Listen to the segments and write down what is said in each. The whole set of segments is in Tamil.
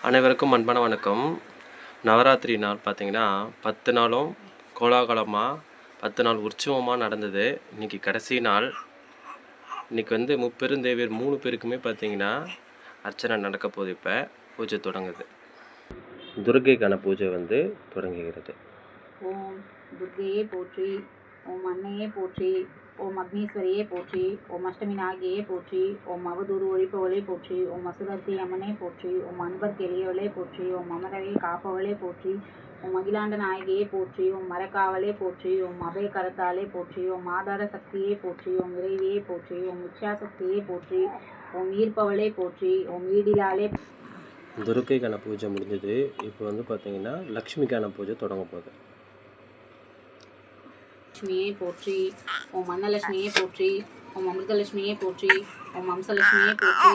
அனைவருக்கும் அன்பான வணக்கம். நவராத்திரி நாள் பார்த்திங்கன்னா 10 நாளும் கோலாகலமாக 10 நாள் உற்சவமாக நடந்தது. இன்றைக்கி கடைசி நாள். இன்றைக்கி வந்து முப்பெருந்தேவியர் 3 பேருக்குமே பார்த்திங்கன்னா அர்ச்சனை நடக்க போகுது. இப்போ பூஜை தொடங்குது. துர்க்கைக்கான பூஜை வந்து தொடங்குகிறது. ஓம் துர்க்கையே போற்றி, ஓம் அன்னையே போற்றி, ஓம் அக்னீஸ்வரியே போற்றி, ஓம் அஷ்டமி நாகியே போற்றி, ஓம் அவதூறு ஒழிப்பவளே போற்றி, ஓம் அசுரர்த்தி அம்மனே போற்றி, ஓம் அன்பர் எளியவளே போற்றி, ஓம் அமரரை காப்பவளே போற்றி, ஓம் அகிலாண்ட நாயகியே போற்றி, ஓம் மரக்காவலே போற்றி, ஓம் அபய கரத்தாலே போற்றி, ஓம் ஆதார சக்தியே போற்றி, ஓம் இறைவியே போற்றி, ஓம் இச்சாசக்தியே போற்றி, ஓம் ஈர்ப்பவளே போற்றி, ஓம் வீடிலாலே. துர்க்கைக்கான பூஜை முடிஞ்சது. இப்போ வந்து பார்த்திங்கன்னா லக்ஷ்மிக்கான பூஜை தொடங்க போகுது. லட்சுமியே போற்றி, ஓம் அன்னலட்சுமியே போற்றி, ஓம் அமிர்தலட்சுமியே போற்றி, ஓம் அம்சலட்சுமியே போற்றி,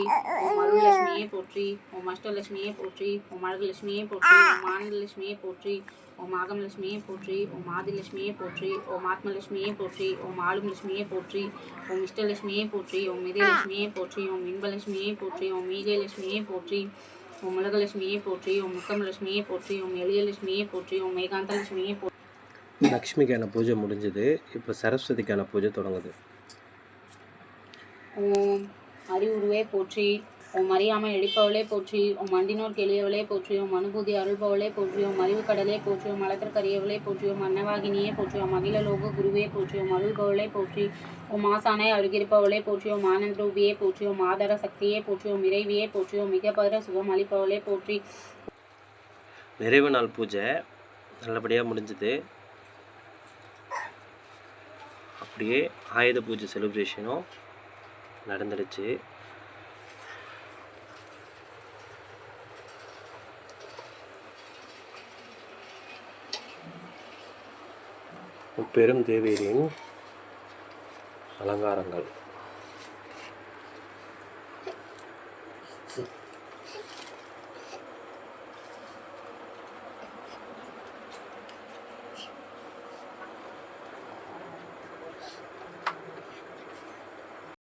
ஓம் அருள்லட்சுமியே போற்றி, ஓம் அஷ்டலட்சுமியே போற்றி, ஓம் அழகுலட்சுமியே போற்றி, ஓம் ஆனந்தலட்சுமியே போற்றி, ஓம் ஆகமலட்சுமியே போற்றி, ஓம் ஆதிலட்சுமியே போற்றி, ஓம் ஆத்மலட்சுமியே போற்றி, ஓம் ஆளும் லட்சுமியே போற்றி, ஓம் இஷ்டலட்சுமியே போற்றி, ஓம் இதயலட்சுமியே போற்றி, ஓம் இன்பலட்சுமியே போற்றி, ஓம் மீகலட்சுமியே போற்றி, ஓம் உலகலட்சுமியே போற்றி, ஓம் முத்தமலட்சுமியே போற்றி, ஓம் எளியலட்சுமியே போற்றி, ஓம் ஏகாந்தலட்சுமியே போற்றி. லக்ஷ்மிக்கான பூஜை முடிஞ்சது. இப்போ சரஸ்வதிக்கான பூஜை தொடங்குது. ஓம் அறிவுருவே போற்றி, ஓம் அறியாமல் எழிப்பவளே போற்றி, ஓம் அண்டினோர் கெளியவளே போற்றி, ஓம் அனுபூதி அருள்பவளே போற்றி, ஓம் அறிவு கடலே போற்றி, ஓம் மலத்திற்கரியவளே போற்றி, ஓம் அன்னவாகினியே போற்றி, ஓம் அகில லோக குருவே போற்றி, ஓம் அருள்பவளே போற்றி, ஓம் ஆசானை அருகிருப்பவளே போற்றி, ஓம் ஆனந்த ரூபியே போற்றி, ஓம் ஆதார சக்தியே போற்றி, ஓம் இறைவியே போற்றி, ஓம் மிகப்பெற சுகம் அளிப்பவளே போற்றி. நிறைவு நாள் பூஜை நல்லபடியாக முடிஞ்சது. அப்படியே ஆயுத பூஜை செலிப்ரேஷனும் நடந்துடுச்சு. பெரும் தேவியரின் அலங்காரங்கள்.